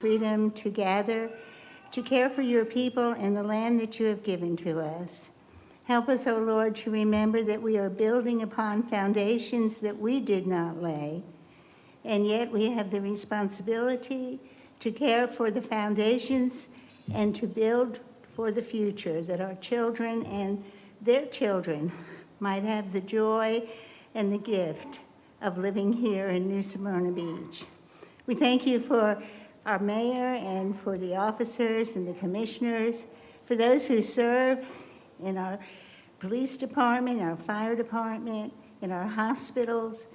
freedom to gather, to care for your people and the land that you have given to us. Help us, O Lord, to remember that we are building upon foundations that we did not lay, and yet we have the responsibility to care for the foundations and to build for the future, that our children and their children might have the joy and the gift of living here in New Smyrna Beach. We thank you for our mayor and for the officers and the commissioners, for those who serve in our police department, our fire department, in our hospitals.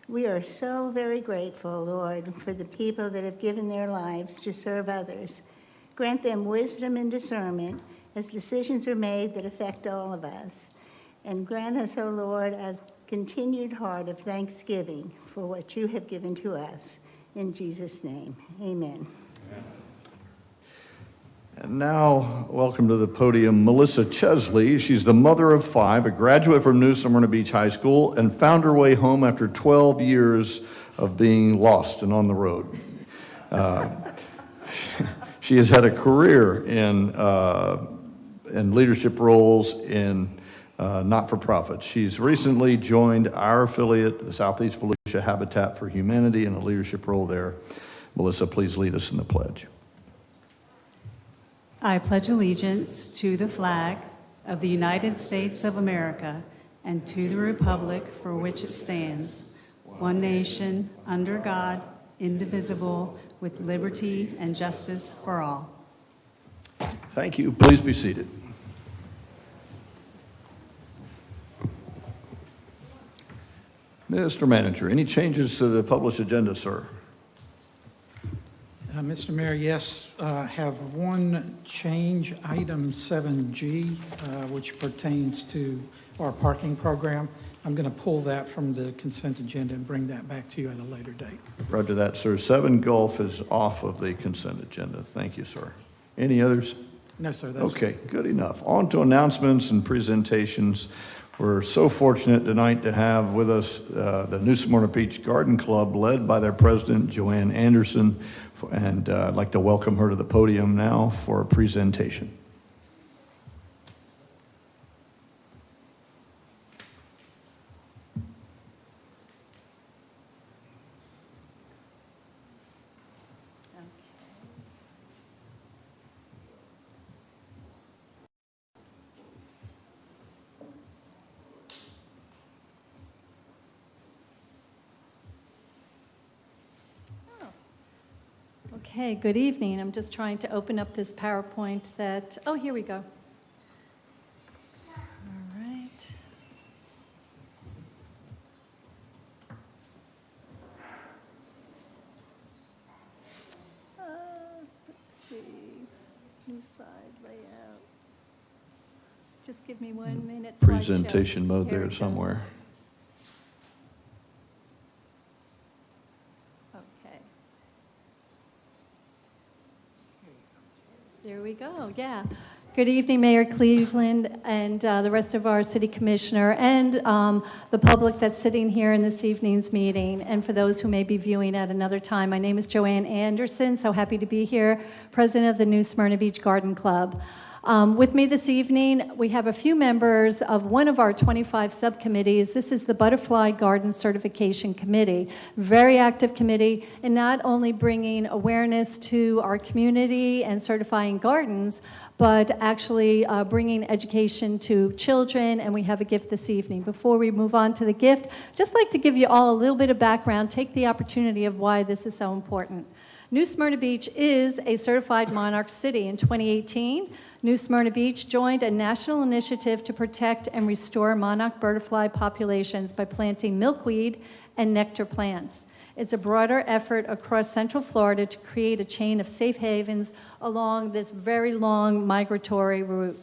We are so very grateful, Lord, for the people that have given their lives to serve others. Grant them wisdom and discernment as decisions are made that affect all of us. And grant us, O Lord, a continued heart of thanksgiving for what you have given to us. In Jesus' name, amen. And now, welcome to the podium, Melissa Chesley. She's the mother of 5, a graduate from New Smyrna Beach High School, and found her way home after 12 years of being lost and on the road. She has had a career in leadership roles in not-for-profits. She's recently joined our affiliate, the Southeast Volusia Habitat for Humanity, in a leadership role there. Melissa, please lead us in the pledge. I pledge allegiance to the flag of the United States of America and to the republic for which it stands, one nation, under God, indivisible, with liberty and justice for all. Thank you. Please be seated. Mr. Manager, any changes to the published agenda, sir? Mr. Mayor, yes, have one change, item 7G, which pertains to our parking program. I'm going to pull that from the consent agenda and bring that back to you at a later date. Roger that, sir. 7 Gulf is off of the consent agenda. Thank you, sir. Any others? No, sir. That's Okay, good enough. On to announcements and presentations. We're so fortunate tonight to have with us the New Smyrna Beach Garden Club, led by their president, Joanne Anderson, and I'd like to welcome her to the podium now for a presentation. Okay, good evening. I'm just trying to open up this PowerPoint that, oh, here we go. All right. Let's see, new slide layout. Just give me 1 minute. Presentation mode Here there it goes. somewhere. There we go, yeah. Good evening, Mayor Cleveland and the rest of our city commissioner and the public that's sitting here in this evening's meeting. And for those who may be viewing at another time, my name is Joanne Anderson, so happy to be here, president of the New Smyrna Beach Garden Club. With me this evening, we have a few members of one of our 25 subcommittees. This is the Butterfly Garden Certification Committee. Very active committee in not only bringing awareness to our community and certifying gardens, but actually bringing education to children, and we have a gift this evening. Before we move on to the gift, just like to give you all a little bit of background, take the opportunity of why this is so important. New Smyrna Beach is a certified monarch city. In 2018, New Smyrna Beach joined a national initiative to protect and restore monarch butterfly populations by planting milkweed and nectar plants. It's a broader effort across Central Florida to create a chain of safe havens along this very long migratory route.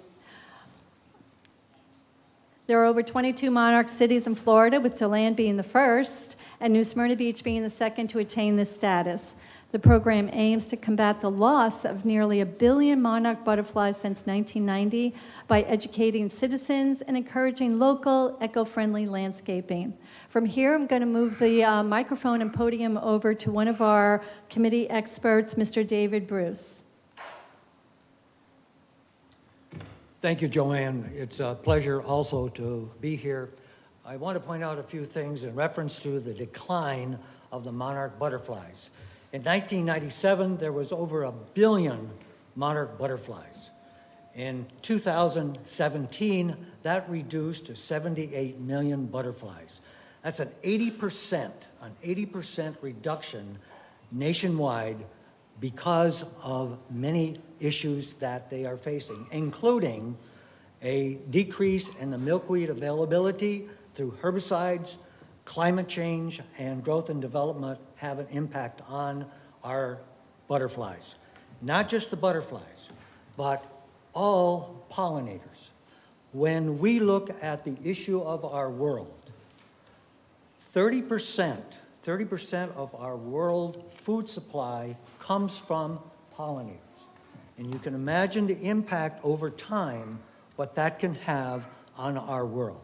There are over 22 monarch cities in Florida, with DeLand being the first and New Smyrna Beach being the second to attain this status. The program aims to combat the loss of nearly 1 billion monarch butterflies since 1990 by educating citizens and encouraging local, eco-friendly landscaping. From here, I'm going to move the microphone and podium over to one of our committee experts, Mr. David Bruce. Thank you, Joanne. It's a pleasure also to be here. I want to point out a few things in reference to the decline of the monarch butterflies. In 1997, there was over 1 billion monarch butterflies. In 2017, that reduced to 78 million butterflies. That's an 80% reduction nationwide because of many issues that they are facing, including a decrease in the milkweed availability through herbicides, climate change, and growth and development have an impact on our butterflies. Not just the butterflies, but all pollinators. When we look at the issue of our world, 30% of our world food supply comes from pollinators. And you can imagine the impact over time what that can have on our world.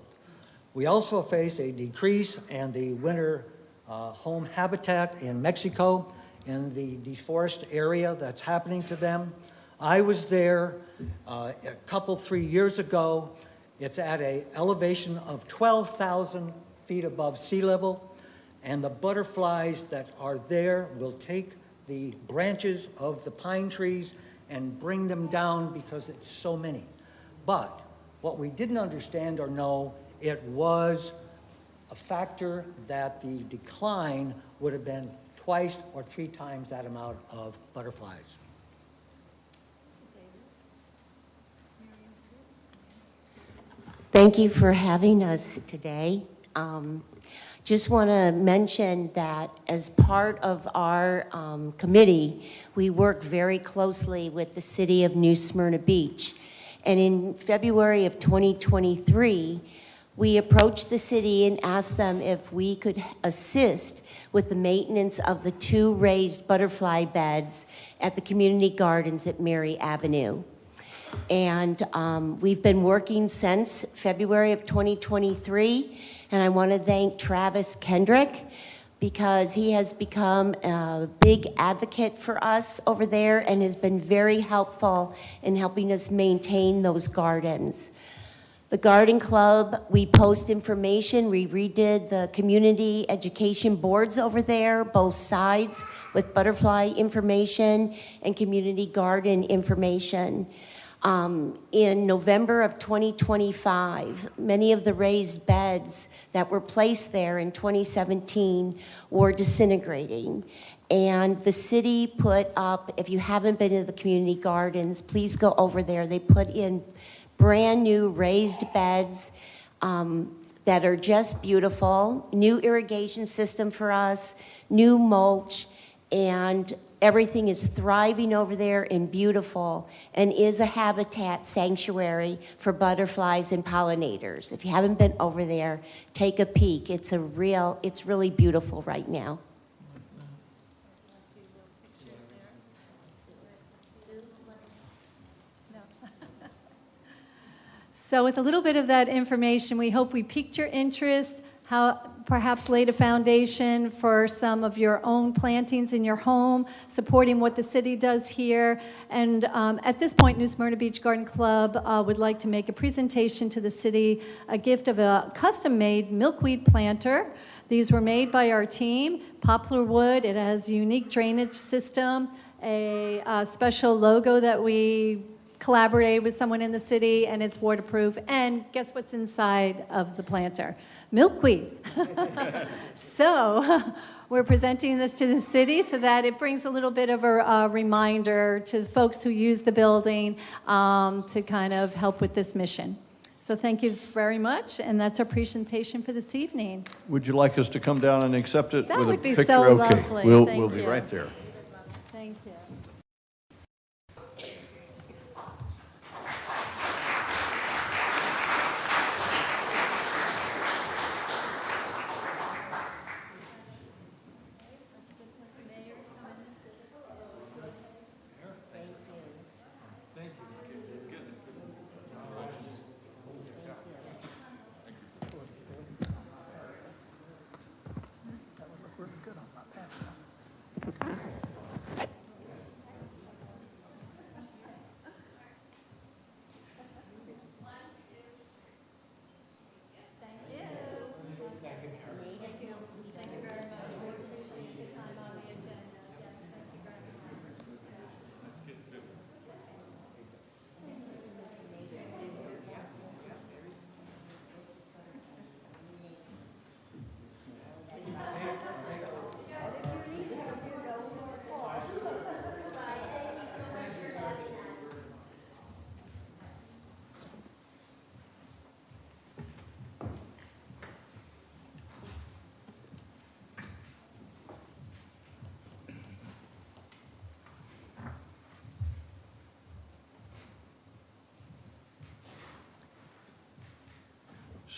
We also face a decrease in the winter home habitat in Mexico, in the deforested area that's happening to them. I was there a couple, 3 years ago. It's at an elevation of 12,000 feet above sea level, and the butterflies that are there will take the branches of the pine trees and bring them down because it's so many. But what we didn't understand or know, it was a factor that the decline would have been twice or 3 times that amount of butterflies. Thank you for having us today. Just want to mention that as part of our committee, we work very closely with the city of New Smyrna Beach. And in February of 2023, we approached the city and asked them if we could assist with the maintenance of the 2 raised butterfly beds at the community gardens at Mary Avenue. And we've been working since February of 2023, and I want to thank Travis Kendrick because he has become a big advocate for us over there and has been very helpful in helping us maintain those gardens. The Garden Club, we post information. We redid the community education boards over there, both sides, with butterfly information and community garden information. In November of 2025, many of the raised beds that were placed there in 2017 were disintegrating. And the city put up, if you haven't been to the community gardens, please go over there. They put in brand new raised beds that are just beautiful, new irrigation system for us, new mulch, and everything is thriving over there and beautiful and is a habitat sanctuary for butterflies and pollinators. If you haven't been over there, take a peek. It's really beautiful right now. So with a little bit of that information, we hope we piqued your interest, how perhaps laid a foundation for some of your own plantings in your home, supporting what the city does here. And at this point, New Smyrna Beach Garden Club would like to make a presentation to the city, a gift of a custom-made milkweed planter. These were made by our team, poplar wood. It has a unique drainage system, a special logo that we collaborated with someone in the city, and it's waterproof. And guess what's inside of the planter? Milkweed. So we're presenting this to the city so that it brings a little bit of a reminder to the folks who use the building to kind of help with this mission. So thank you very much, and that's our presentation for this evening. Would you like us to come down and accept it That with would a be picture? so Okay, lovely. we'll Thank be you. right there. Thank you.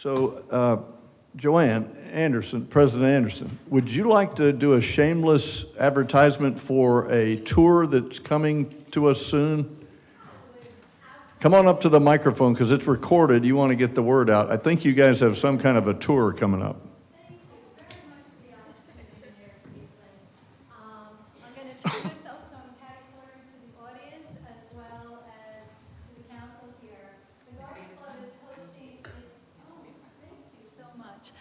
So, Joanne Anderson, President Anderson, would you like to do a shameless advertisement for a tour that's coming to us soon? Come on up to the microphone because it's recorded. You want to get the word out. I think you guys have some kind of a tour coming up. I'm going to turn myself some catty-corner to the audience as well as to the council here. The Garden Club is hosting thank you so much.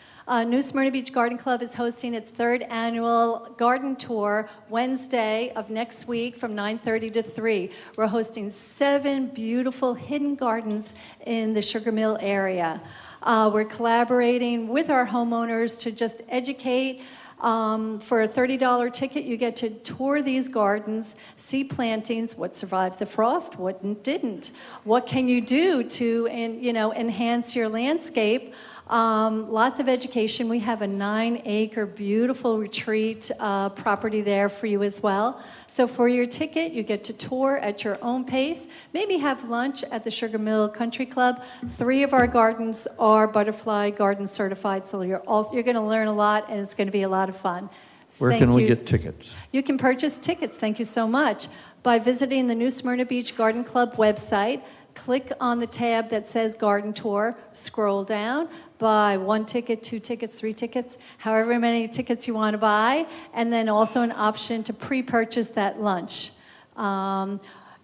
New Smyrna Beach Garden Club is hosting its third annual garden tour Wednesday of next week from 9:30 to 3. We're hosting 7 beautiful hidden gardens in the Sugar Mill area. We're collaborating with our homeowners to just educate. For a $30 ticket, you get to tour these gardens, see plantings, what survived the frost, what didn't. What can you do to enhance your landscape? Lots of education. We have a 9-acre beautiful retreat property there for you as well. So for your ticket, you get to tour at your own pace. Maybe have lunch at the Sugar Mill Country Club. 3 of our gardens are Butterfly Garden certified, so you're going to learn a lot, and it's going to be a lot of fun. Where can we get tickets? You can purchase tickets, thank you so much, by visiting the New Smyrna Beach Garden Club website. Click on the tab that says Garden Tour, scroll down, buy 1 ticket, 2 tickets, 3 tickets, however many tickets you want to buy, and then also an option to pre-purchase that lunch.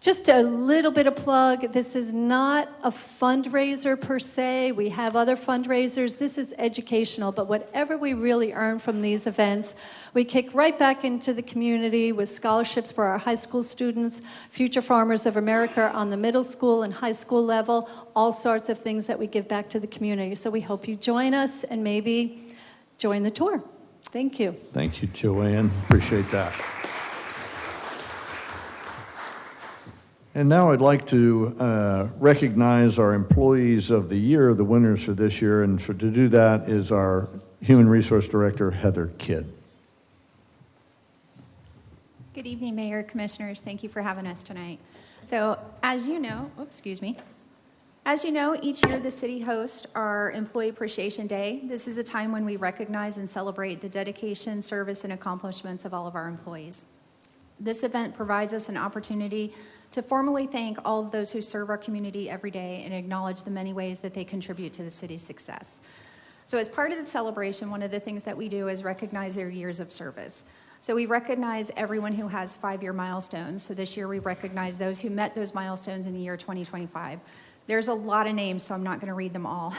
Just a little bit of plug, this is not a fundraiser per se. We have other fundraisers. This is educational, but whatever we really earn from these events, we kick right back into the community with scholarships for our high school students, Future Farmers of America on the middle school and high school level, all sorts of things that we give back to the community. So we hope you join us and maybe join the tour. Thank you. Thank you, Joanne. Appreciate that. And now I'd like to recognize our employees of the year, the winners for this year, and to do that is our Human Resource Director, Heather Kidd. Good evening, Mayor, Commissioners. Thank you for having us tonight. So, as you know, each year the city hosts our Employee Appreciation Day. This is a time when we recognize and celebrate the dedication, service, and accomplishments of all of our employees. This event provides us an opportunity to formally thank all of those who serve our community every day and acknowledge the many ways that they contribute to the city's success. So as part of the celebration, one of the things that we do is recognize their years of service. So we recognize everyone who has 5-year milestones. So this year we recognize those who met those milestones in the year 2025. There's a lot of names, so I'm not going to read them all.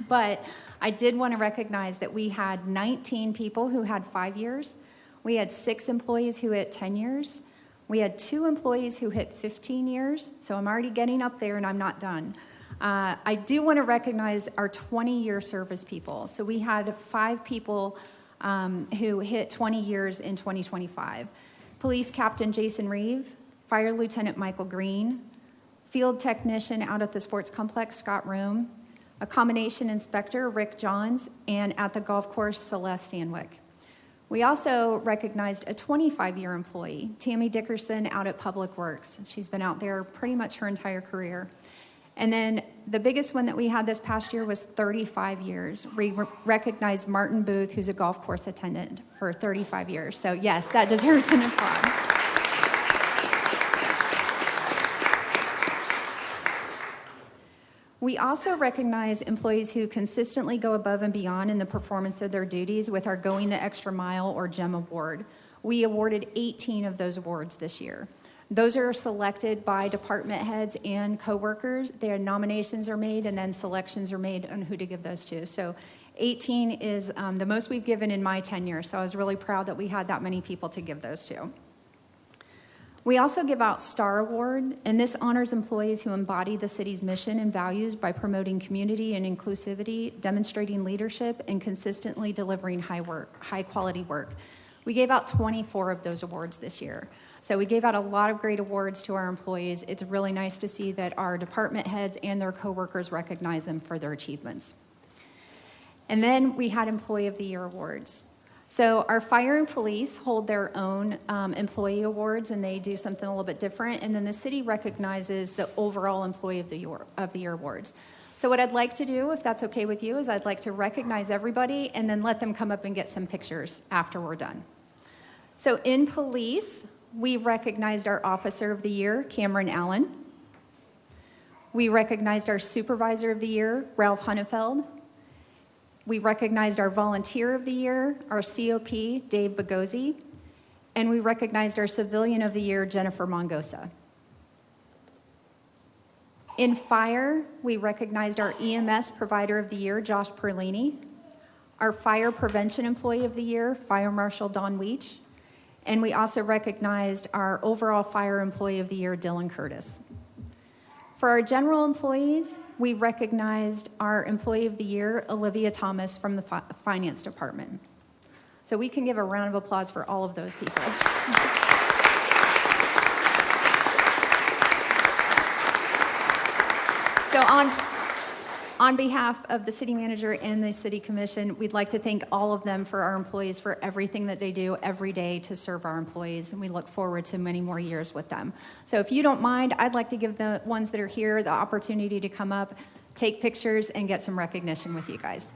But I did want to recognize that we had 19 people who had 5 years. We had 6 employees who hit 10 years. We had 2 employees who hit 15 years, so I'm already getting up there and I'm not done. I do want to recognize our 20-year service people. So we had 5 people who hit 20 years in 2025. Police Captain Jason Reeve, Fire Lieutenant Michael Green, Field Technician out at the Sports Complex, Scott Room, a Combination Inspector, Rick Johns, and at the golf course, Celeste Sandwick. We also recognized a 25-year employee, Tammy Dickerson, out at Public Works. She's been out there pretty much her entire career. And then the biggest one that we had this past year was 35 years. We recognized Martin Booth, who's a golf course attendant for 35 years. So yes, that deserves an applause. We also recognize employees who consistently go above and beyond in the performance of their duties with our Going the Extra Mile or GEM Award. We awarded 18 of those awards this year. Those are selected by department heads and coworkers. Their nominations are made and then selections are made on who to give those to. So 18 is the most we've given in my tenure, so I was really proud that we had that many people to give those to. We also give out STAR Award, and this honors employees who embody the city's mission and values by promoting community and inclusivity, demonstrating leadership, and consistently delivering high quality work. We gave out 24 of those awards this year. So we gave out a lot of great awards to our employees. It's really nice to see that our department heads and their coworkers recognize them for their achievements. And then we had Employee of the Year awards. So our fire and police hold their own employee awards, and they do something a little bit different. And then the city recognizes the overall Employee of the Year awards. So what I'd like to do, if that's okay with you, is I'd like to recognize everybody and then let them come up and get some pictures after we're done. So in police, we recognized our Officer of the Year, Cameron Allen. We recognized our Supervisor of the Year, Ralph Hunnefeld. We recognized our Volunteer of the Year, our COP, Dave Bagosi. And we recognized our Civilian of the Year, Jennifer Mongosa. In fire, we recognized our EMS Provider of the Year, Josh Perlini, our Fire Prevention Employee of the Year, Fire Marshal Don Weech, and we also recognized our overall Fire Employee of the Year, Dylan Curtis. For our general employees, we recognized our Employee of the Year, Olivia Thomas from the Finance Department. So we can give a round of applause for all of those people. So on behalf of the city manager and the city commission, we'd like to thank all of them for our employees for everything that they do every day to serve our employees, and we look forward to many more years with them. So if you don't mind, I'd like to give the ones that are here the opportunity to come up, take pictures, and get some recognition with you guys.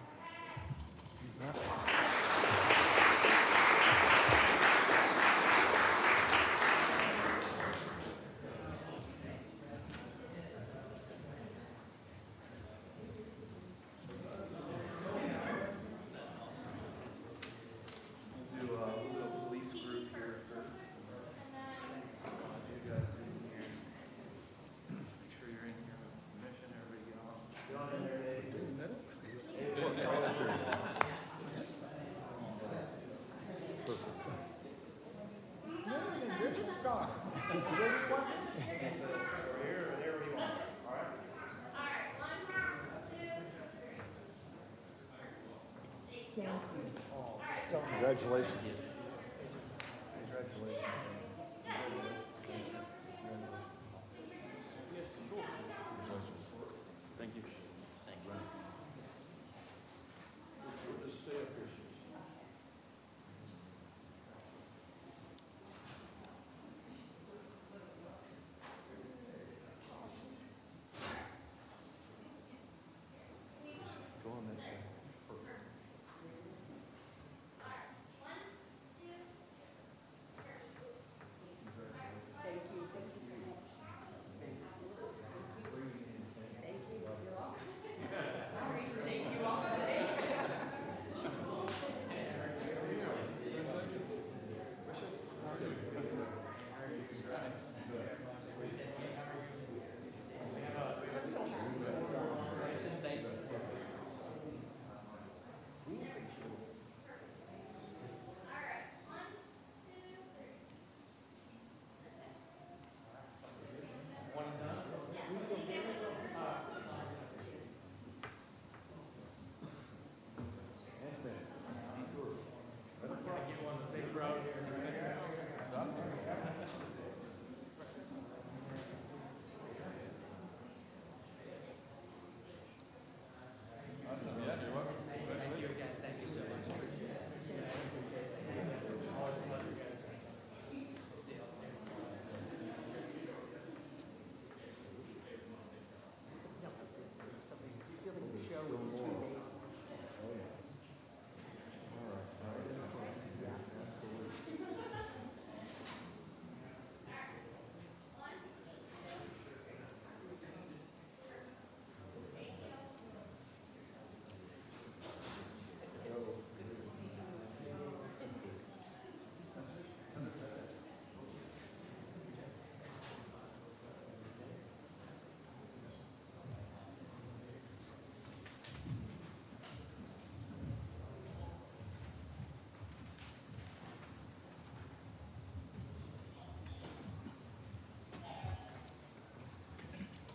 Congratulations. Thank you.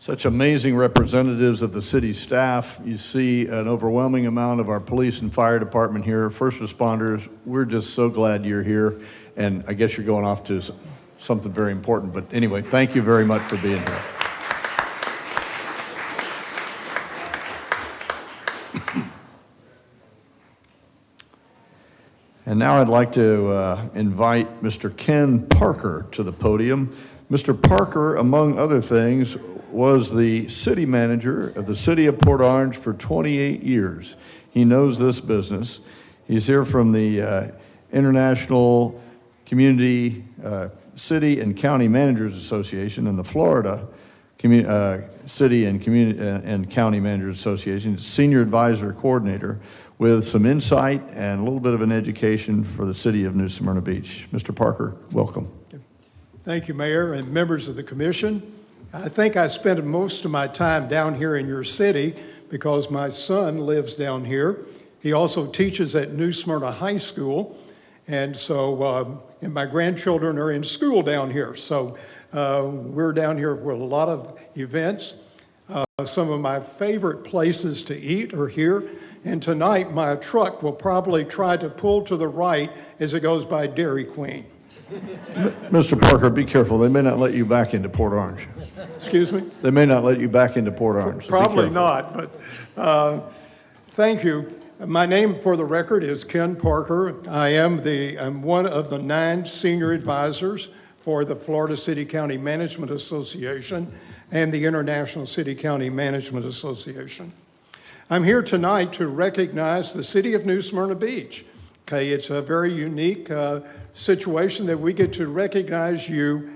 Such amazing representatives of the city staff. You see an overwhelming amount of our police and fire department here, first responders. We're just so glad you're here. And I guess you're going off to something very important. But anyway, thank you very much for being here. And now I'd like to invite Mr. Ken Parker to the podium. Mr. Parker, among other things, was the city manager of the city of Port Orange for 28 years. He knows this business. He's here from the International Community City and County Managers Association and the Florida City and Community and County Managers Association, Senior Advisor Coordinator, with some insight and a little bit of an education for the city of New Smyrna Beach. Mr. Parker, welcome. Thank you, Mayor and members of the commission. I think I spent most of my time down here in your city because my son lives down here. He also teaches at New Smyrna High School, and so and my grandchildren are in school down here. So we're down here for a lot of events. Some of my favorite places to eat are here. And tonight, my truck will probably try to pull to the right as it goes by Dairy Queen. Mr. Parker, be careful. They may not let you back into Port Orange. Excuse me? They may not let you back into Port Orange. So be Probably careful. not, but thank you. My name for the record is Ken Parker. I'm one of the 9 senior advisors for the Florida City County Management Association and the International City County Management Association. I'm here tonight to recognize the city of New Smyrna Beach. Okay, it's a very unique situation that we get to recognize you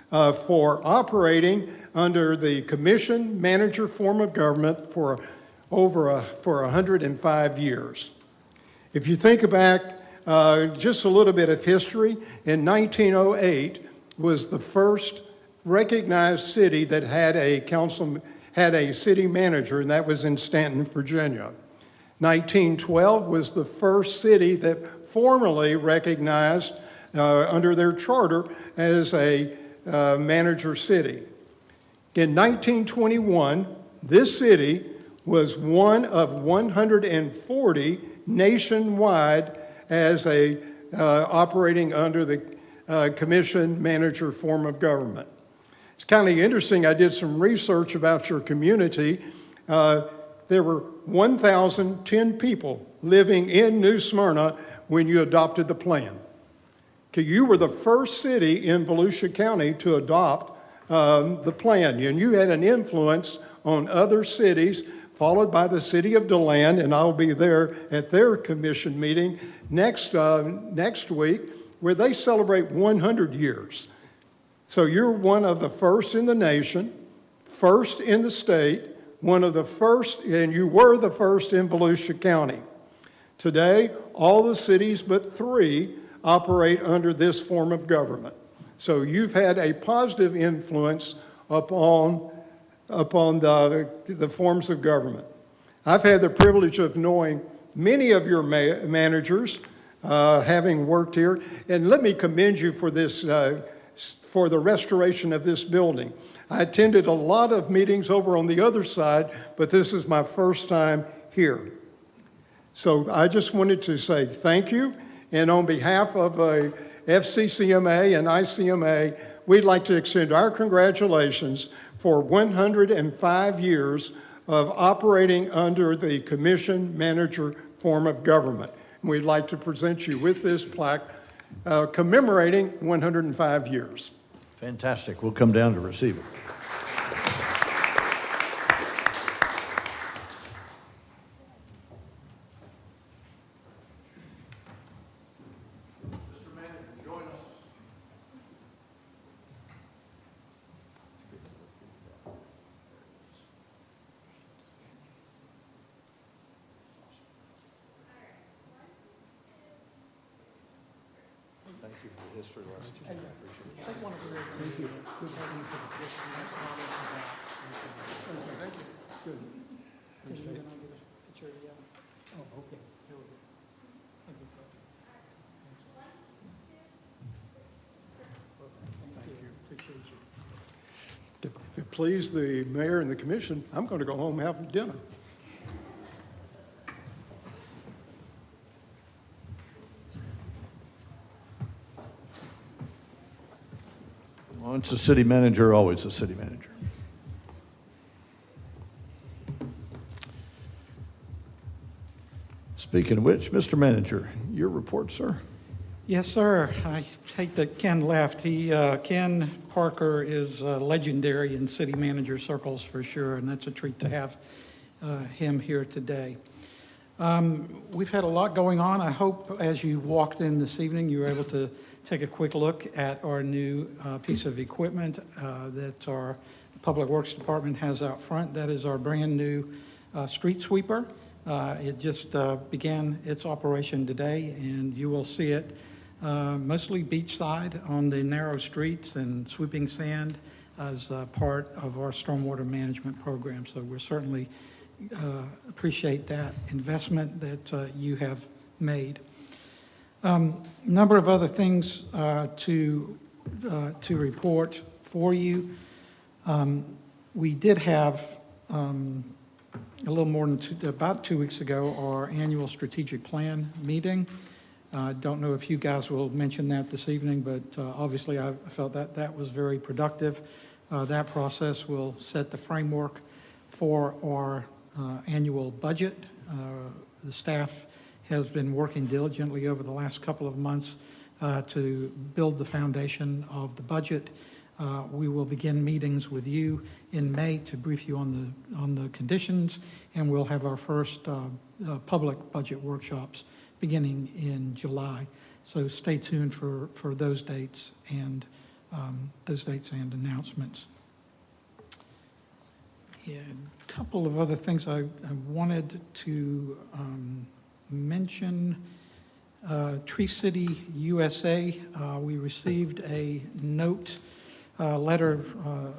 for operating under the commission manager form of government for 105 years. If you think back just a little bit of history, in 1908 was the first recognized city that had a city manager, and that was in Stanton, Virginia. 1912 was the first city that formally recognized under their charter as a manager city. In 1921, this city was one of 140 nationwide as operating under the commission manager form of government. It's kind of interesting. I did some research about your community. There were 1,010 people living in New Smyrna when you adopted the plan. Okay, you were the first city in Volusia County to adopt the plan, and you had an influence on other cities, followed by the city of DeLand, and I'll be there at their commission meeting next week, where they celebrate 100 years. So you're one of the first in the nation, first in the state, one of the first, and you were the first in Volusia County. Today, all the cities but 3 operate under this form of government. So you've had a positive influence upon the forms of government. I've had the privilege of knowing many of your managers, having worked here, and let me commend you for this, for the restoration of this building. I attended a lot of meetings over on the other side, but this is my first time here. So I just wanted to say thank you, and on behalf of FCCMA and ICMA, we'd like to extend our congratulations for 105 years of operating under the commission manager form of government. And we'd like to present you with this plaque commemorating 105 years. Fantastic. We'll come down to receive it. If it please the mayor and the commission, I'm going to go home and have dinner. Once a city manager, always a city manager. Speaking of which, Mr. Manager, your report, sir. Yes, sir. I hate that Ken left. Ken Parker is legendary in city manager circles for sure, and that's a treat to have him here today. We've had a lot going on. I hope as you walked in this evening, you were able to take a quick look at our new piece of equipment that our Public Works Department has out front. That is our brand new street sweeper. It just began its operation today, and you will see it mostly beachside on the narrow streets and sweeping sand as part of our stormwater management program. So we're certainly appreciate that investment that you have made. Number of other things to report for you. We did have a little more than about 2 weeks ago our annual strategic plan meeting. I don't know if you guys will mention that this evening, but obviously I felt that that was very productive. That process will set the framework for our annual budget. The staff has been working diligently over the last couple of months to build the foundation of the budget. We will begin meetings with you in May to brief you on the conditions, and we'll have our first public budget workshops beginning in July. So stay tuned for those dates and announcements. Yeah, a couple of other things I wanted to mention. Tree City USA, we received a letter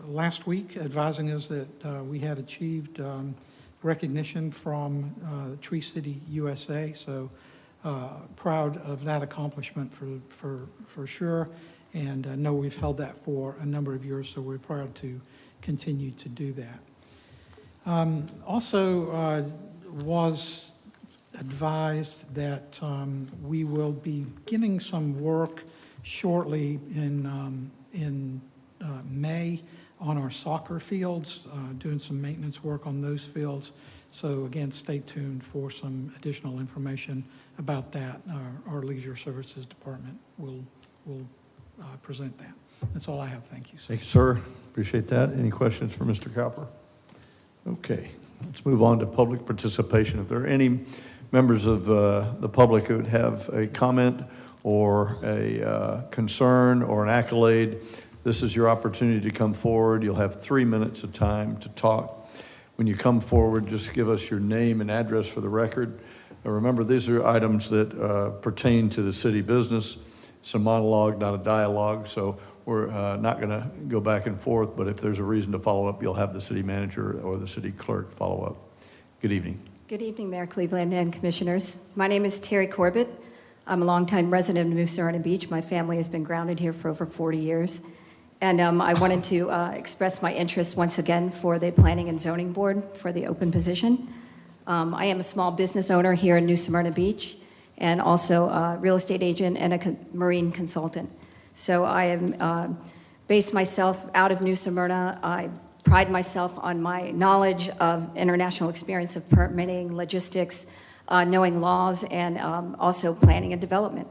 last week advising us that we had achieved recognition from Tree City USA. So proud of that accomplishment for sure, and I know we've held that for a number of years, so we're proud to continue to do that. Also was advised that we will be beginning some work shortly in May on our soccer fields, doing some maintenance work on those fields. So again, stay tuned for some additional information about that. Our Leisure Services Department will present that. That's all I have. Thank you. Thank you, sir. Appreciate that. Any questions for Mr. Cowper? Okay, let's move on to public participation. If there are any members of the public who would have a comment or a concern or an accolade, this is your opportunity to come forward. You'll have 3 minutes of time to talk. When you come forward, just give us your name and address for the record. Remember, these are items that pertain to the city business. It's a monologue, not a dialogue, so we're not going to go back and forth, but if there's a reason to follow up, you'll have the city manager or the city clerk follow up. Good evening. Good evening, Mayor Cleveland and Commissioners. My name is Terry Corbett. I'm a longtime resident of New Smyrna Beach. My family has been grounded here for over 40 years. And I wanted to express my interest once again for the Planning and Zoning Board for the open position. I am a small business owner here in New Smyrna Beach and also a real estate agent and a marine consultant. So I am based myself out of New Smyrna. I pride myself on my knowledge of international experience of permitting, logistics, knowing laws, and also planning and development.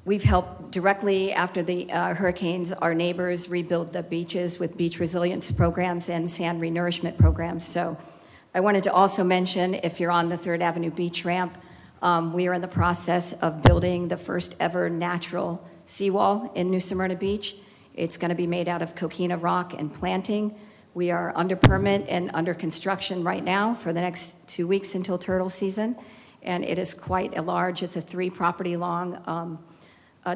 We've helped directly after the hurricanes, our neighbors rebuild the beaches with beach resilience programs and sand renourishment programs. So I wanted to also mention, if you're on the 3rd Avenue beach ramp, we are in the process of building the first ever natural seawall in New Smyrna Beach. It's going to be made out of coquina rock and planting. We are under permit and under construction right now for the next 2 weeks until turtle season. And it is quite a large, it's a 3-property long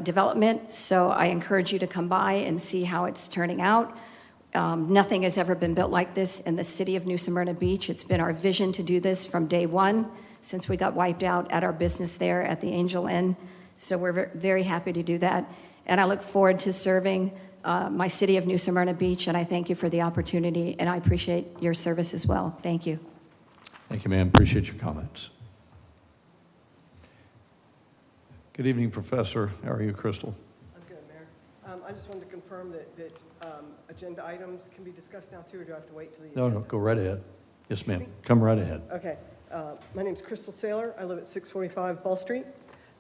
development. So I encourage you to come by and see how it's turning out. Nothing has ever been built like this in the city of New Smyrna Beach. It's been our vision to do this from day one, since we got wiped out at our business there at the Angel Inn. So we're very happy to do that. And I look forward to serving my city of New Smyrna Beach, and I thank you for the opportunity, and I appreciate your service as well. Thank you. Thank you, ma'am. Appreciate your comments. Good evening, Professor. How are you, Crystal? I'm good, Mayor. I just wanted to confirm that agenda items can be discussed now, too, or do I have to wait till the agenda? No, go right ahead. Yes, ma'am. Come right ahead. Okay. My name's Crystal Saylor. I live at 645 Ball Street.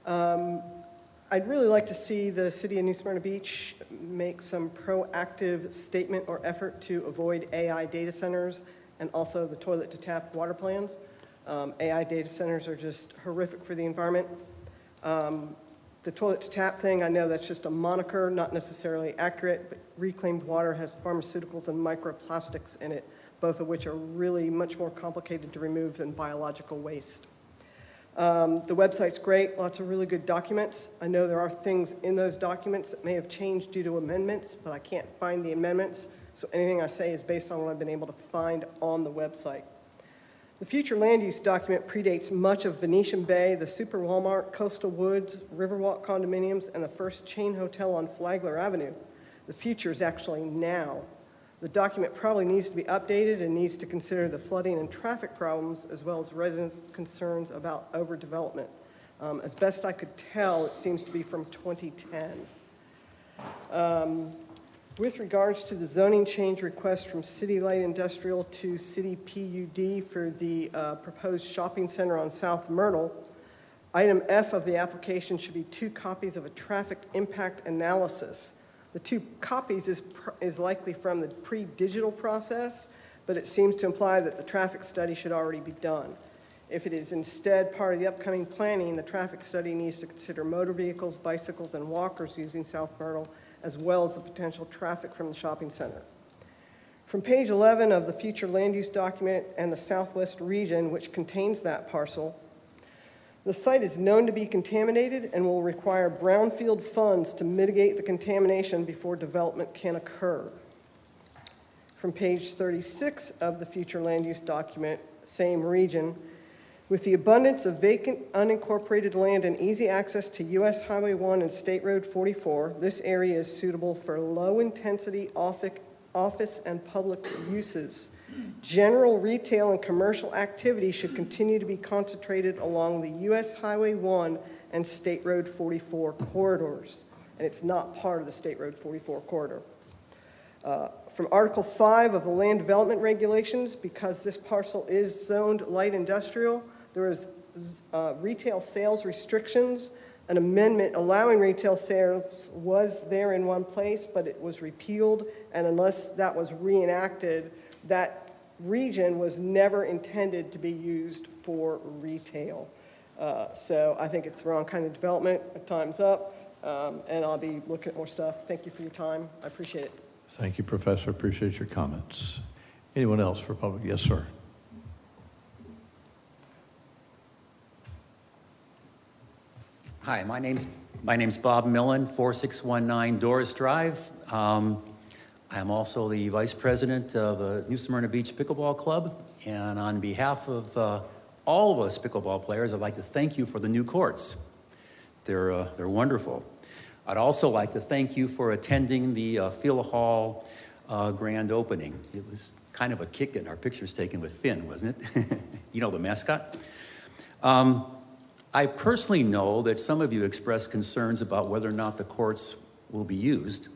I'd really like to see the city of New Smyrna Beach make some proactive statement or effort to avoid AI data centers and also the toilet-to-tap water plans. AI data centers are just horrific for the environment. The toilet-to-tap thing, I know that's just a moniker, not necessarily accurate, but reclaimed water has pharmaceuticals and microplastics in it, both of which are really much more complicated to remove than biological waste. The website's great, lots of really good documents. I know there are things in those documents that may have changed due to amendments, but I can't find the amendments, so anything I say is based on what I've been able to find on the website. The future land use document predates much of Venetian Bay, the Super Walmart, Coastal Woods, Riverwalk condominiums, and the first chain hotel on Flagler Avenue. The future is actually now. The document probably needs to be updated and needs to consider the flooding and traffic problems as well as residents' concerns about overdevelopment. As best I could tell, it seems to be from 2010. With regards to the zoning change request from City Light Industrial to City PUD for the proposed shopping center on South Myrtle, item F of the application should be 2 copies of a traffic impact analysis. The 2 copies is likely from the pre-digital process, but it seems to imply that the traffic study should already be done. If it is instead part of the upcoming planning, the traffic study needs to consider motor vehicles, bicycles, and walkers using South Myrtle, as well as the potential traffic from the shopping center. From page 11 of the future land use document and the Southwest region, which contains that parcel, the site is known to be contaminated and will require brownfield funds to mitigate the contamination before development can occur. From page 36 of the future land use document, same region, with the abundance of vacant, unincorporated land and easy access to US Highway 1 and State Road 44, this area is suitable for low-intensity office and public uses. General retail and commercial activity should continue to be concentrated along the US Highway 1 and State Road 44 corridors, and it's not part of the State Road 44 corridor. From Article 5 of the Land Development Regulations, because this parcel is zoned light industrial, there is retail sales restrictions. An amendment allowing retail sales was there in one place, but it was repealed, and unless that was reenacted, that region was never intended to be used for retail. So I think it's the wrong kind of development. Time's up, and I'll be looking at more stuff. Thank you for your time. I appreciate it. Thank you, Professor. Appreciate your comments. Anyone else for public? Yes, sir. Hi, my name's Bob Millen, 4619 Doris Drive. I am also the vice president of the New Smyrna Beach Pickleball Club, and on behalf of all of us pickleball players, I'd like to thank you for the new courts. They're wonderful. I'd also like to thank you for attending the Phil Hall grand opening. It was kind of a kick getting our pictures taken with Finn, wasn't it? You know, the mascot. I personally know that some of you expressed concerns about whether or not the courts will be used,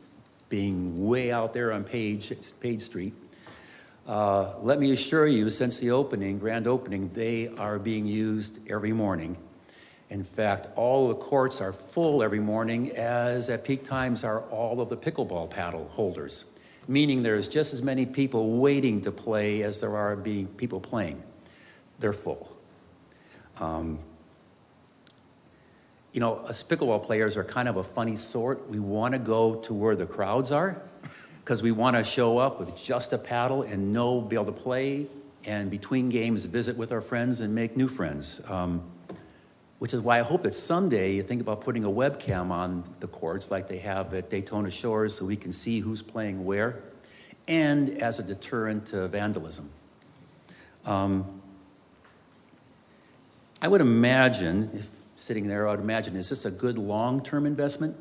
being way out there on Page Street. Let me assure you, since the grand opening, they are being used every morning. In fact, all the courts are full every morning, as at peak times are all of the pickleball paddle holders, meaning there's just as many people waiting to play as there are people playing. They're full. You know, us pickleball players are kind of a funny sort. We want to go to where the crowds are because we want to show up with just a paddle and be able to play, and between games visit with our friends and make new friends. Which is why I hope that someday you think about putting a webcam on the courts like they have at Daytona Shores so we can see who's playing where, and as a deterrent to vandalism. I would imagine, if sitting there, I would imagine, is this a good long-term investment?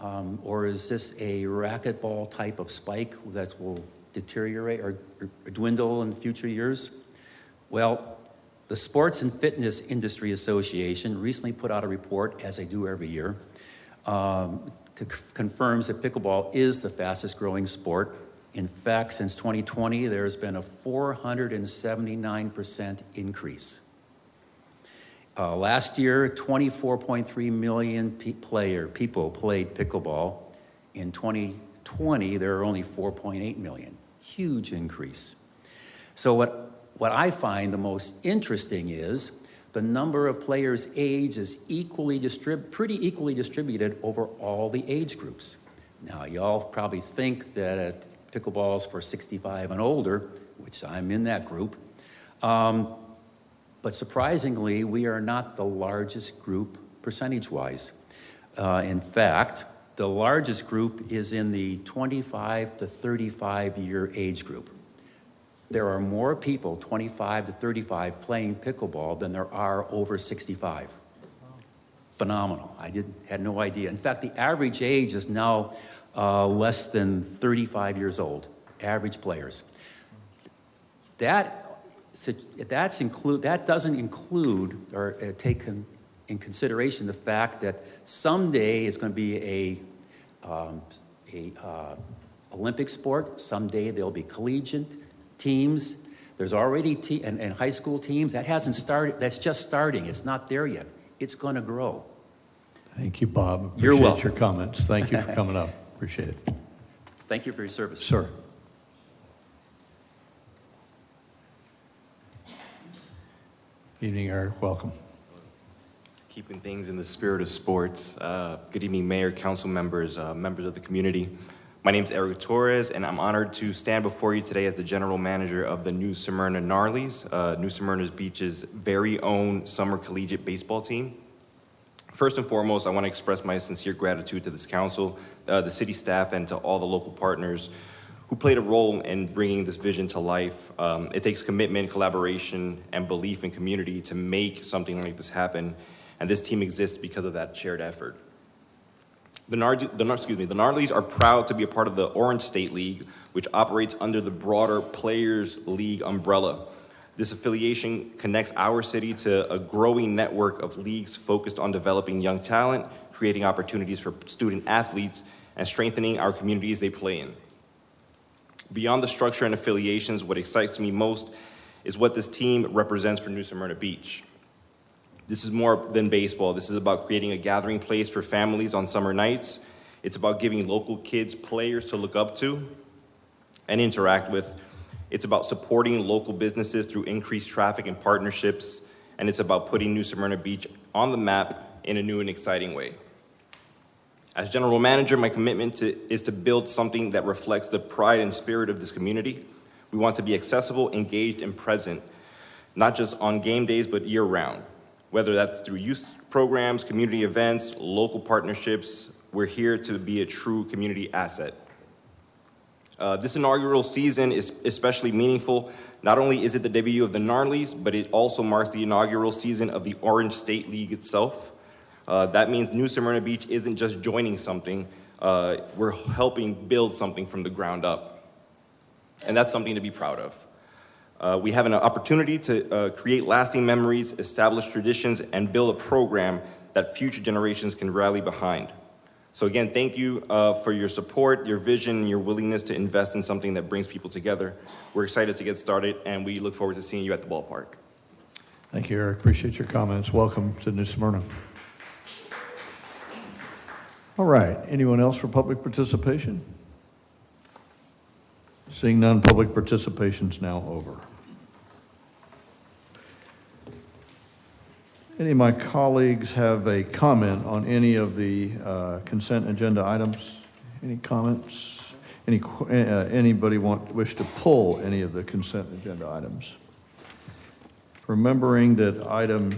Or is this a racquetball type of spike that will deteriorate or dwindle in future years? Well, the Sports and Fitness Industry Association recently put out a report, as they do every year, confirms that pickleball is the fastest growing sport. In fact, since 2020, there's been a 479% increase. Last year, 24.3 million people played pickleball. In 2020, there were only 4.8 million. Huge increase. So what I find the most interesting is the number of players' age is pretty equally distributed over all the age groups. Now, y'all probably think that pickleball is for 65 and older, which I'm in that group. But surprisingly, we are not the largest group percentage-wise. In fact, the largest group is in the 25 to 35-year age group. There are more people 25 to 35 playing pickleball than there are over 65. Phenomenal. I had no idea. In fact, the average age is now less than 35 years old, average players. That doesn't include or take in consideration the fact that someday it's going to be a Olympic sport. Someday there'll be collegiate teams. There's already and high school teams. That hasn't started. That's just starting. It's not there yet. It's going to grow. Thank you, Bob. You're Appreciate welcome. your comments. Thank you for coming up. Appreciate it. Thank you for your service. Sir. Evening, Eric. Welcome. Keeping things in the spirit of sports. Good evening, Mayor, council members, members of the community. My name is Eric Torres, and I'm honored to stand before you today as the general manager of the New Smyrna Gnarlies, New Smyrna Beach's very own summer collegiate baseball team. First and foremost, I want to express my sincere gratitude to this council, the city staff, and to all the local partners who played a role in bringing this vision to life. It takes commitment, collaboration, and belief in community to make something like this happen, and this team exists because of that shared effort. The Gnarlies are proud to be a part of the Orange State League, which operates under the broader Players League umbrella. This affiliation connects our city to a growing network of leagues focused on developing young talent, creating opportunities for student athletes, and strengthening our communities they play in. Beyond the structure and affiliations, what excites me most is what this team represents for New Smyrna Beach. This is more than baseball. This is about creating a gathering place for families on summer nights. It's about giving local kids players to look up to and interact with. It's about supporting local businesses through increased traffic and partnerships. And it's about putting New Smyrna Beach on the map in a new and exciting way. As general manager, my commitment is to build something that reflects the pride and spirit of this community. We want to be accessible, engaged, and present, not just on game days, but year-round. Whether that's through youth programs, community events, local partnerships, we're here to be a true community asset. This inaugural season is especially meaningful. Not only is it the debut of the Gnarlies, but it also marks the inaugural season of the Orange State League itself. That means New Smyrna Beach isn't just joining something, we're helping build something from the ground up. And that's something to be proud of. We have an opportunity to create lasting memories, establish traditions, and build a program that future generations can rally behind. So again, thank you for your support, your vision, your willingness to invest in something that brings people together. We're excited to get started, and we look forward to seeing you at the ballpark. Thank you, Eric. Appreciate your comments. Welcome to New Smyrna. All right. Anyone else for public participation? Seeing none, public participation is now over. Any of my colleagues have a comment on any of the consent agenda items? Any comments? Anybody wish to pull any of the consent agenda items? Remembering that item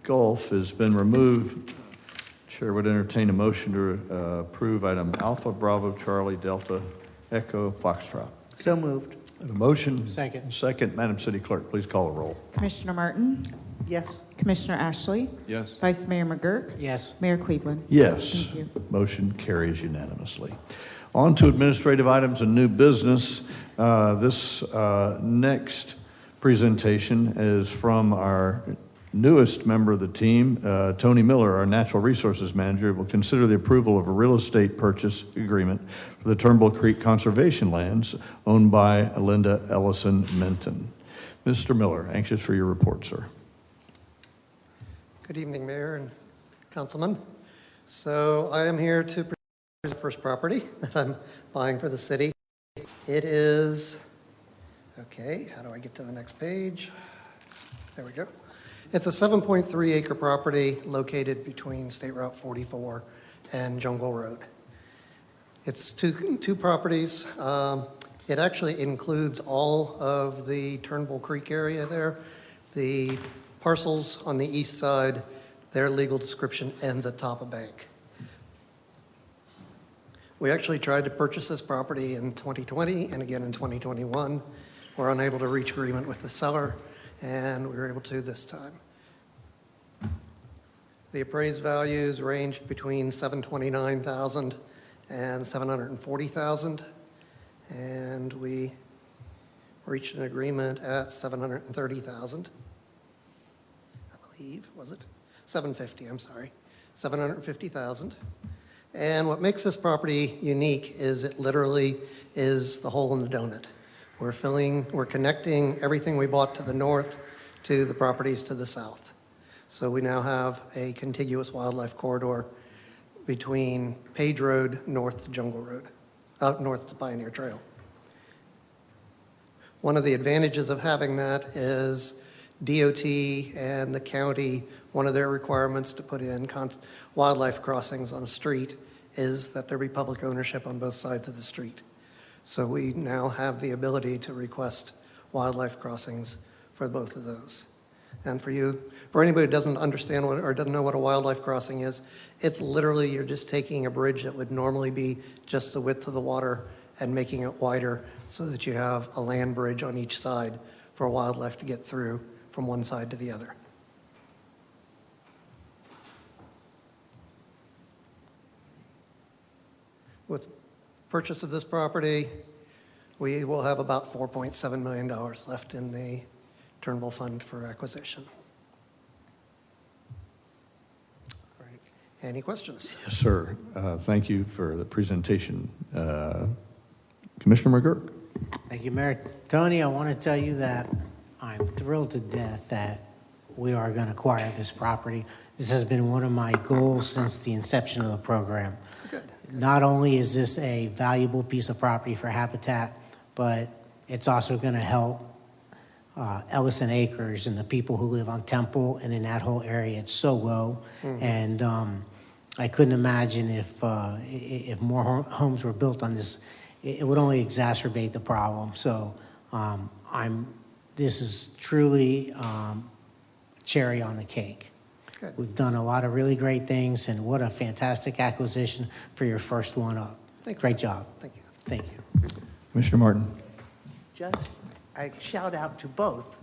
Gulf has been removed, Chair would entertain a motion to approve item Alpha Bravo Charlie Delta Echo Foxtrot. So moved. A motion. Second. Second. Madam City Clerk, please call a roll. Commissioner Martin? Yes. Commissioner Ashley? Yes. Vice Mayor McGurk? Yes. Mayor Cleveland? Yes. Thank you. Motion carries unanimously. On to administrative items and new business. This next presentation is from our newest member of the team, Tony Miller, our Natural Resources Manager, will consider the approval of a real estate purchase agreement for the Turnbull Creek Conservation Lands owned by Linda Ellison Minton. Mr. Miller, anxious for your report, sir. Good evening, Mayor and Councilman. So I am here to present the first property that I'm buying for the city. It is, okay, how do I get to the next page? There we go. It's a 7.3 acre property located between State Route 44 and Jungle Road. It's two properties. It actually includes all of the Turnbull Creek area there. The parcels on the east side, their legal description ends at Top of Bank. We actually tried to purchase this property in 2020 and again in 2021. We're unable to reach agreement with the seller, and we were able to this time. The appraised values ranged between $729,000 and $740,000, and we reached an agreement at $730,000. I believe, was it? $750,000, I'm sorry. $750,000. And what makes this property unique is it literally is the hole in the donut. We're connecting everything we bought to the north to the properties to the south. So we now have a contiguous wildlife corridor between Page Road north to Jungle Road, north to Pioneer Trail. One of the advantages of having that is DOT and the county, one of their requirements to put in wildlife crossings on a street is that there be public ownership on both sides of the street. So we now have the ability to request wildlife crossings for both of those. And for anybody who doesn't understand or doesn't know what a wildlife crossing is, it's literally you're just taking a bridge that would normally be just the width of the water and making it wider so that you have a land bridge on each side for wildlife to get through from one side to the other. With purchase of this property, we will have about $4.7 million left in the Turnbull Fund for acquisition. All right. Any questions? Yes, sir. Thank you for the presentation. Commissioner McGurk. Thank you, Mayor. Tony, I want to tell you that I'm thrilled to death that we are going to acquire this property. This has been one of my goals since the inception of the program. Good. Not only is this a valuable piece of property for Habitat, but it's also going to help Ellison Acres and the people who live on Temple and in that whole area. It's so low, and I couldn't imagine if more homes were built on this, it would only exacerbate the problem. So this is truly cherry on the cake. Good. We've done a lot of really great things, and what a fantastic acquisition for your first one up. Great job. Thank you. Thank you. Commissioner Martin. Just a shout out to both.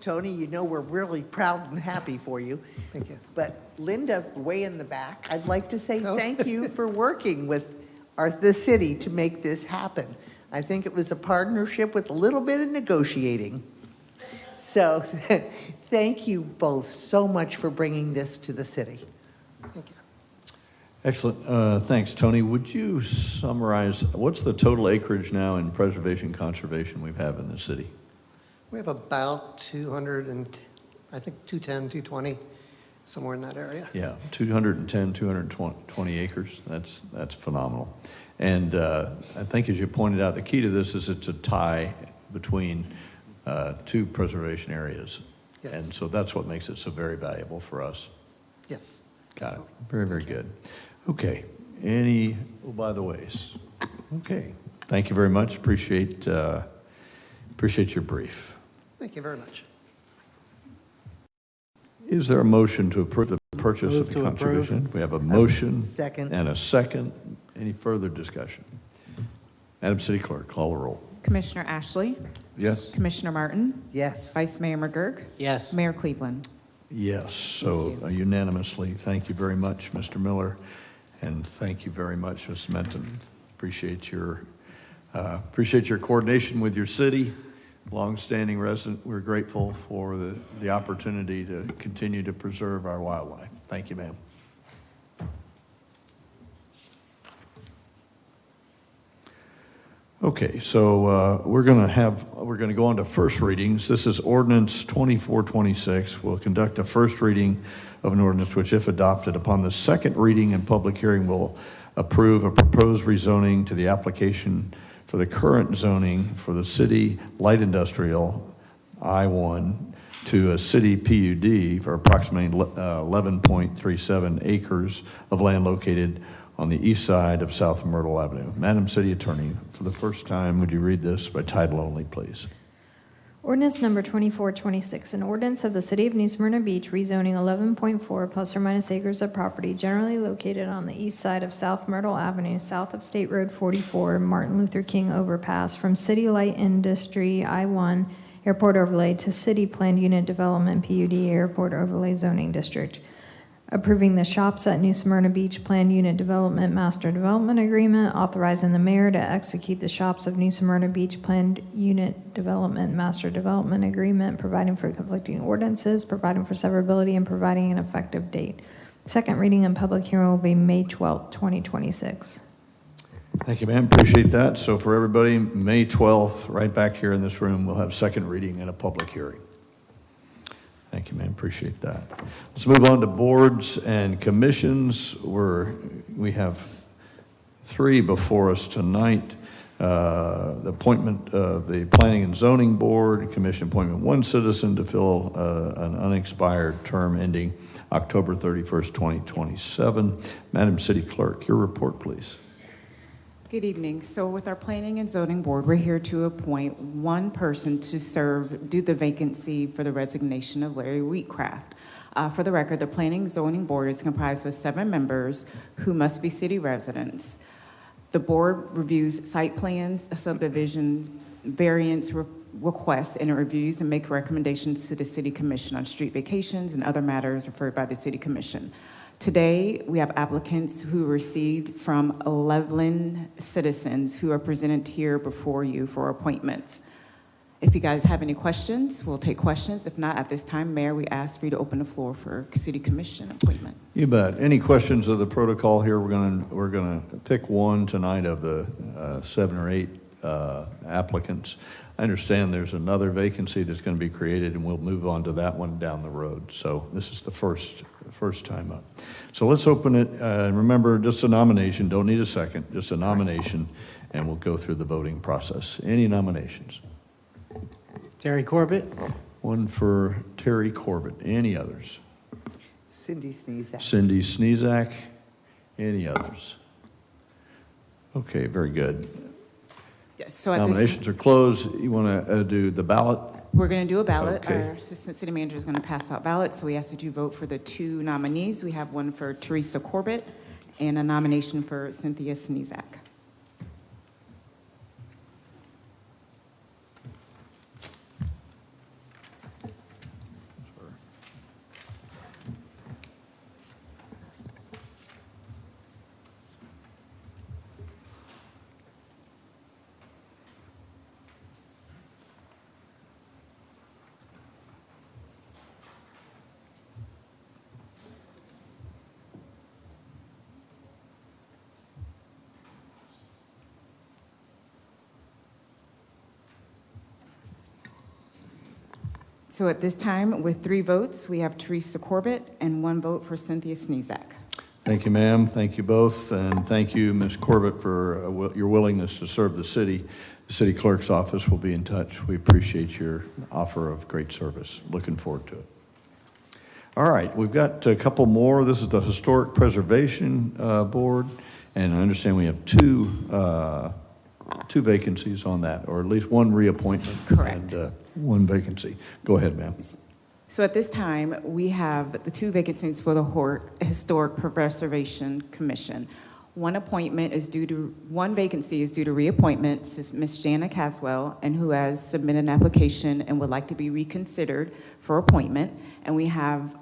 Tony, you know we're really proud and happy for you. Thank you. But Linda, way in the back, I'd like to say thank you for working with the city to make this happen. I think it was a partnership with a little bit of negotiating. So thank you both so much for bringing this to the city. Thank you. Excellent. Thanks, Tony. Would you summarize what's the total acreage now in preservation conservation we have in the city? We have about 200 and I think 210, 220, somewhere in that area. Yeah, 210, 220 acres. That's phenomenal. And I think, as you pointed out, the key to this is it's a tie between two preservation areas. Yes. And so that's what makes it so very valuable for us. Yes. Got it. Very, very good. Okay. By the ways. Okay. Thank you very much. Appreciate your brief. Thank you very much. Is there a motion to approve the purchase of the conservation? We have a motion Second. and a second. Any further discussion? Madam City Clerk, call the roll. Commissioner Ashley? Yes. Commissioner Martin? Yes. Vice Mayor McGurk? Yes. Mayor Cleveland? Yes. So unanimously, thank you very much, Mr. Miller, and thank you very much, Ms. Menton. Appreciate your coordination with your city. Longstanding resident, we're grateful for the opportunity to continue to preserve our wildlife. Thank you, ma'am. Okay, so we're going to go on to first readings. This is ordinance 2426. We'll conduct a first reading of an ordinance which, if adopted upon the second reading and public hearing, will approve a proposed rezoning to the application for the current zoning for the city light industrial I-1 to a city PUD for approximately 11.37 acres of land located on the east side of South Myrtle Avenue. Madam City Attorney, for the first time, would you read this by title only, please? Ordinance number 2426, an ordinance of the City of New Smyrna Beach rezoning 11.4 plus or minus acres of property generally located on the east side of South Myrtle Avenue, south of State Road 44, Martin Luther King overpass, from City Light Industry I-1 Airport Overlay to City Planned Unit Development PUD Airport Overlay Zoning District. Approving the Shops at New Smyrna Beach Planned Unit Development Master Development Agreement, authorizing the mayor to execute the Shops of New Smyrna Beach Planned Unit Development Master Development Agreement, providing for conflicting ordinances, providing for severability, and providing an effective date. Second reading and public hearing will be May 12th, 2026. Thank you, ma'am. Appreciate that. So for everybody, May 12th, right back here in this room, we'll have second reading and a public hearing. Thank you, ma'am. Appreciate that. Let's move on to boards and commissions. We have three before us tonight. The appointment of the Planning and Zoning Board, commission appointment, one citizen to fill an unexpired term ending October 31st, 2027. Madam City Clerk, your report, please. Good evening. So with our Planning and Zoning Board, we're here to appoint one person to serve due to the vacancy for the resignation of Larry Wheatcraft. For the record, the Planning and Zoning Board is comprised of 7 members who must be city residents. The board reviews site plans, subdivisions, variance requests, and it reviews and make recommendations to the City Commission on street vacations and other matters referred by the City Commission. Today, we have applicants who received from 11 citizens who are presented here before you for appointments. If you guys have any questions, we'll take questions. If not, at this time, Mayor, we ask for you to open the floor for City Commission appointment. You bet. Any questions of the protocol here? We're gonna pick one tonight of the 7 or 8 applicants. I understand there's another vacancy that's going to be created, and we'll move on to that one down the road. So this is the first time up. So let's open it. Remember, just a nomination. Don't need a second. Just a nomination, and we'll go through the voting process. Any nominations? Terry Corbett. One for Terry Corbett. Any others? Cindy Sneezak. Cindy Sneezak. Any others? Okay, very good. Yes, so Nominations are closed. You want to do the ballot? We're going to do a ballot. Okay. Our Assistant City Manager is going to pass out ballots, so we ask that you vote for the 2 nominees. We have one for Teresa Corbett and a nomination for Cynthia Sneezak. So at this time, with 3 votes, we have Teresa Corbett and 1 vote for Cynthia Sneezak. Thank you, ma'am. Thank you both. And thank you, Ms. Corbett, for your willingness to serve the city. The city clerk's office will be in touch. We appreciate your offer of great service. Looking forward to it. All right, we've got a couple more. This is the Historic Preservation Board, and I understand we have two vacancies on that, or at least 1 reappointment. Correct. And 1 vacancy. Go ahead, ma'am. So at this time, we have the 2 vacancies for the Historic Preservation Commission. One vacancy is due to reappointment to Ms. Jana Caswell, and who has submitted an application and would like to be reconsidered for appointment. And we have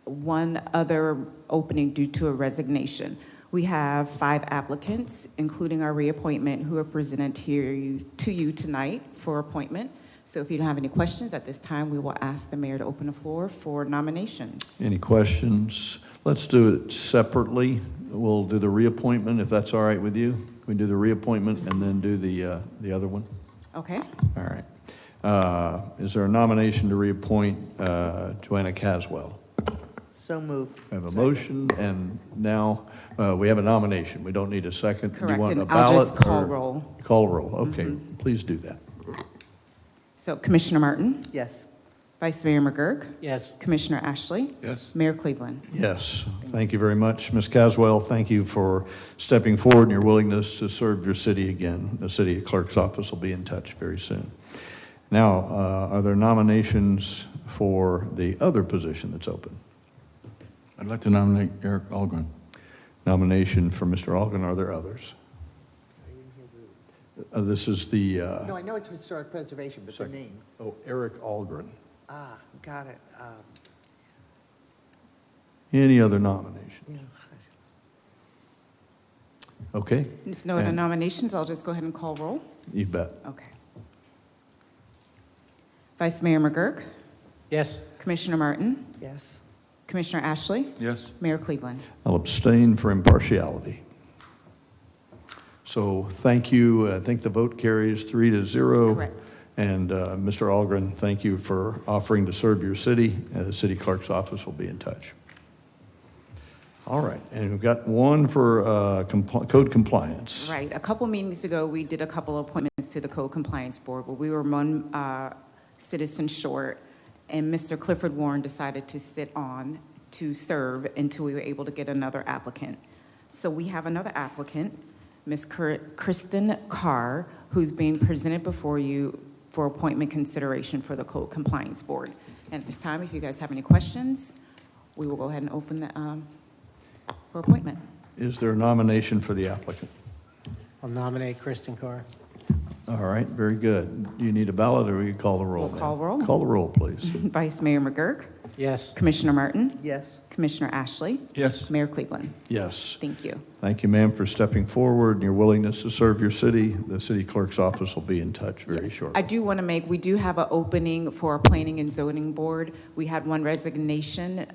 1 other opening due to a resignation. We have 5 applicants, including our reappointment, who are presented here to you tonight for appointment. So if you don't have any questions at this time, we will ask the mayor to open the floor for nominations. Any questions? Let's do it separately. We'll do the reappointment, if that's all right with you. We do the reappointment and then do the other one? Okay. All right. Is there a nomination to reappoint Joanna Caswell? So moved. We have a motion, and now we have a nomination. We don't need a second. Do Correct, you want and a I'll ballot? just call or- roll. Call roll, okay. Please do that. So Commissioner Martin? Yes. Vice Mayor McGurk? Yes. Commissioner Ashley? Yes. Mayor Cleveland? Yes, thank you very much. Ms. Caswell, thank you for stepping forward and your willingness to serve your city again. The city clerk's office will be in touch very soon. Now, are there nominations for the other position that's open? I'd like to nominate Eric Algren. Nomination for Mr. Algren. Are there others? This is the, No, I know it's historic preservation, but the name. oh, Eric Algren. Ah, got it. Any other nominations? Okay. If no other And nominations, I'll just go ahead and call roll. You bet. Okay. Vice Mayor McGurk? Yes. Commissioner Martin? Yes. Commissioner Ashley? Yes. Mayor Cleveland? I'll abstain for impartiality. So thank you. I think the vote carries 3-0. Correct. And Mr. Algren, thank you for offering to serve your city. The city clerk's office will be in touch. All right, and we've got one for code compliance. Right. A couple meetings ago, we did a couple appointments to the Code Compliance Board, where we were one citizen short, and Mr. Clifford Warren decided to sit on to serve until we were able to get another applicant. So we have another applicant, Ms. Kristen Carr, who's being presented before you for appointment consideration for the Code Compliance Board. And at this time, if you guys have any questions, we will go ahead and open the for appointment. Is there a nomination for the applicant? I'll nominate Kristen Carr. All right, very good. Do you need a ballot or will you call the roll? We'll call roll. Call the roll, please. Vice Mayor McGurk? Yes. Commissioner Martin? Yes. Commissioner Ashley? Yes. Mayor Cleveland? Yes. Thank you. Thank you, ma'am, for stepping forward and your willingness to serve your city. The city clerk's office will be in touch very shortly. I do want to we do have an opening for a planning and zoning board. We had one resignation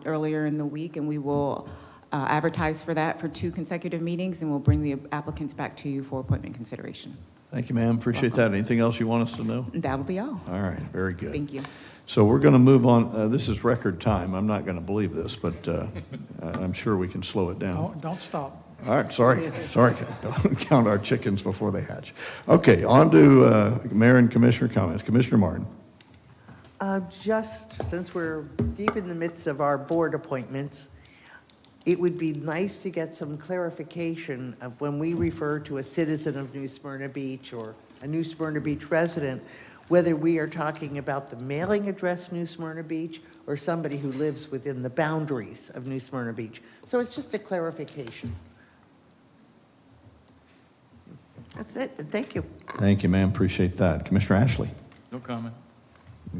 earlier in the week, and we will advertise for that for 2 consecutive meetings, and we'll bring the applicants back to you for appointment consideration. Thank you, ma'am. Appreciate that. Anything else you want us to know? That'll be all. All right, very good. Thank you. So we're going to move on. This is record time. I'm not going to believe this, but I'm sure we can slow it down. Don't stop. All right, sorry. Don't count our chickens before they hatch. Okay, on to Mayor and Commissioner comments. Commissioner Martin. Just since we're deep in the midst of our board appointments, it would be nice to get some clarification of when we refer to a citizen of New Smyrna Beach or a New Smyrna Beach resident, whether we are talking about the mailing address New Smyrna Beach or somebody who lives within the boundaries of New Smyrna Beach. So it's just a clarification. That's it. Thank you. Thank you, ma'am. Appreciate that. Commissioner Ashley. No comment.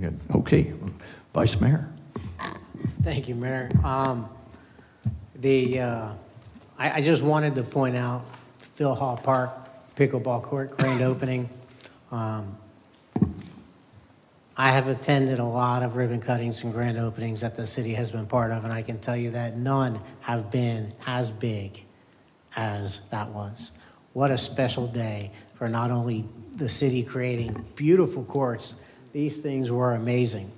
Good. Okay, Vice Mayor. Thank you, Mayor. I just wanted to point out Phil Hall Park pickleball court grand opening. I have attended a lot of ribbon cuttings and grand openings that the city has been part of, and I can tell you that none have been as big as that was. What a special day for not only the city creating beautiful courts, these things were amazing.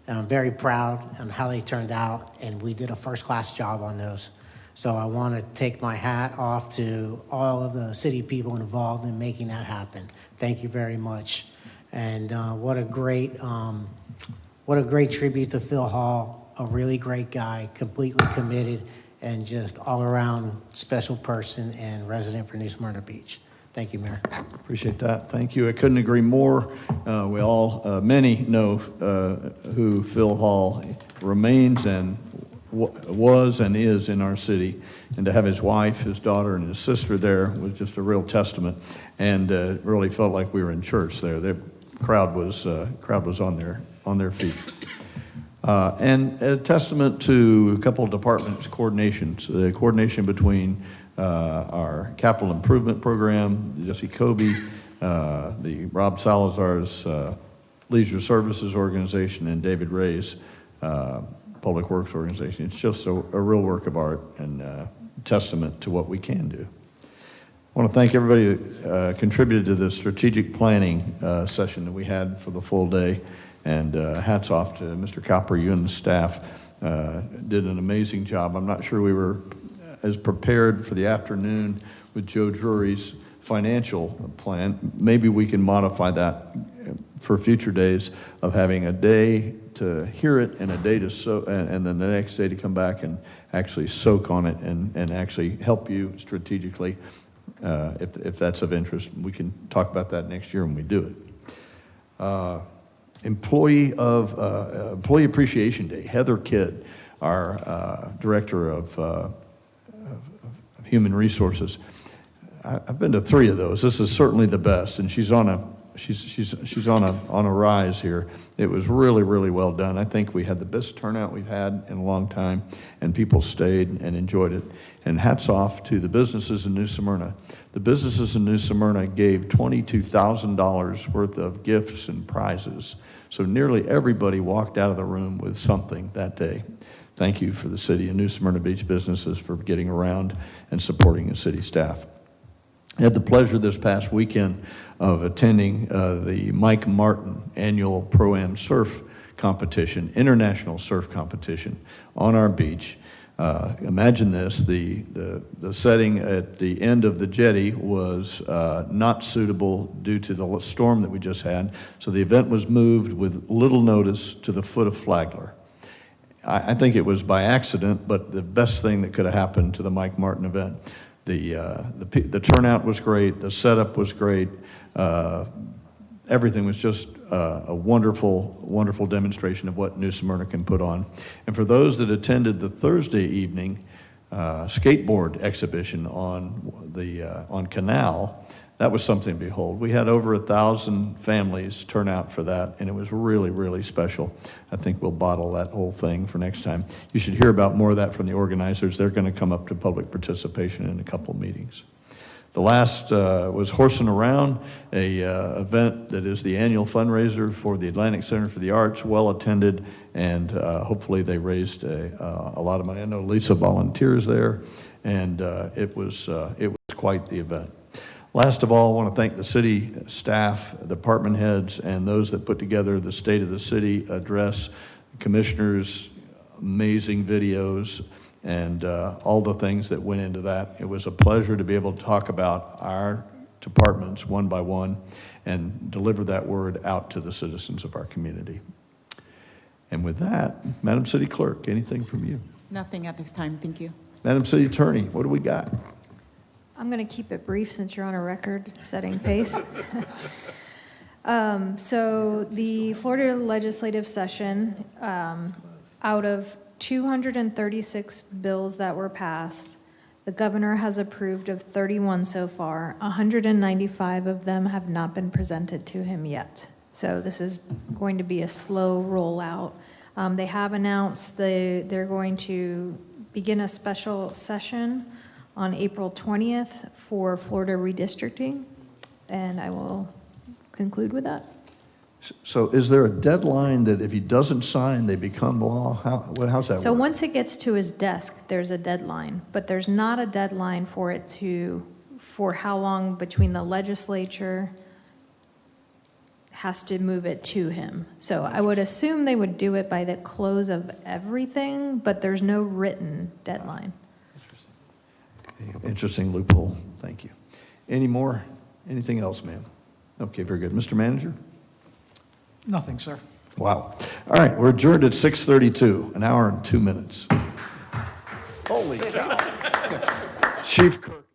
And I'm very proud on how they turned out, and we did a first-class job on those. So I want to take my hat off to all of the city people involved in making that happen. Thank you very much. And what a great tribute to Phil Hall, a really great guy, completely committed, and just all-around special person and resident for New Smyrna Beach. Thank you, Mayor. Appreciate that. Thank you. I couldn't agree more. Many know who Phil Hall remains and was and is in our city. And to have his wife, his daughter, and his sister there was just a real testament, and really felt like we were in church there. The crowd was on their feet. And a testament to a couple of departments' coordinations, the coordination between our capital improvement program, Jesse Kobe, the Rob Salazar's Leisure Services Organization, and David Ray's Public Works Organization. It's just a real work of art and testament to what we can do. I want to thank everybody that contributed to the strategic planning session that we had for the full day. And hats off to Mr. Copper. You and the staff did an amazing job. I'm not sure we were as prepared for the afternoon with Joe Drury's financial plan. Maybe we can modify that for future days of having a day to hear it and a day to soak, and then the next day to come back and actually soak on it and actually help you strategically. If that's of interest, we can talk about that next year when we do it. Employee Appreciation Day. Heather Kidd, our Director of Human Resources. I've been to 3 of those. This is certainly the best, and she's on a rise here. It was really, really well done. I think we had the best turnout we've had in a long time, and people stayed and enjoyed it. And hats off to the businesses in New Smyrna. The businesses in New Smyrna gave $22,000 worth of gifts and prizes. So nearly everybody walked out of the room with something that day. Thank you for the city and New Smyrna Beach businesses for getting around and supporting the city staff. I had the pleasure this past weekend of attending the Mike Martin annual Pro-Am surf competition, international surf competition on our beach. Imagine this, the setting at the end of the jetty was not suitable due to the storm that we just had, so the event was moved with little notice to the foot of Flagler. I think it was by accident, but the best thing that could have happened to the Mike Martin event. The turnout was great, the setup was great, everything was just a wonderful, wonderful demonstration of what New Smyrna can put on. And for those that attended the Thursday evening skateboard exhibition on Canal, that was something to behold. We had over 1,000 families turn out for that, and it was really, really special. I think we'll bottle that whole thing for next time. You should hear about more of that from the organizers. They're going to come up to public participation in a couple meetings. The last was Horsing Around, a event that is the annual fundraiser for the Atlantic Center for the Arts, well attended, and hopefully they raised a lot of money. I know Lisa volunteers there, and it was quite the event. Last of all, I want to thank the city staff, department heads, and those that put together the State of the City address, commissioners, amazing videos, and all the things that went into that. It was a pleasure to be able to talk about our departments one by one and deliver that word out to the citizens of our community. And with that, Madam City Clerk, anything from you? Nothing at this time, thank you. Madam City Attorney, what do we got? I'm going to keep it brief since you're on a record-setting pace. So the Florida legislative session, out of 236 bills that were passed, the governor has approved of 31 so far. 195 of them have not been presented to him yet. So this is going to be a slow rollout. They have announced they're going to begin a special session on April 20th for Florida redistricting, and I will conclude with that. So is there a deadline that if he doesn't sign, they become law? How's that So work? once it gets to his desk, there's a deadline, but there's not a deadline for how long between the legislature has to move it to him. So I would assume they would do it by the close of everything, but there's no written deadline. Interesting loophole. Thank you. Any more? Anything else, ma'am? Okay, very good. Mr. Manager? Nothing, sir. Wow. All right, we're adjourned at 6:32, an hour and 2 minutes. Holy cow. Chief Kirk.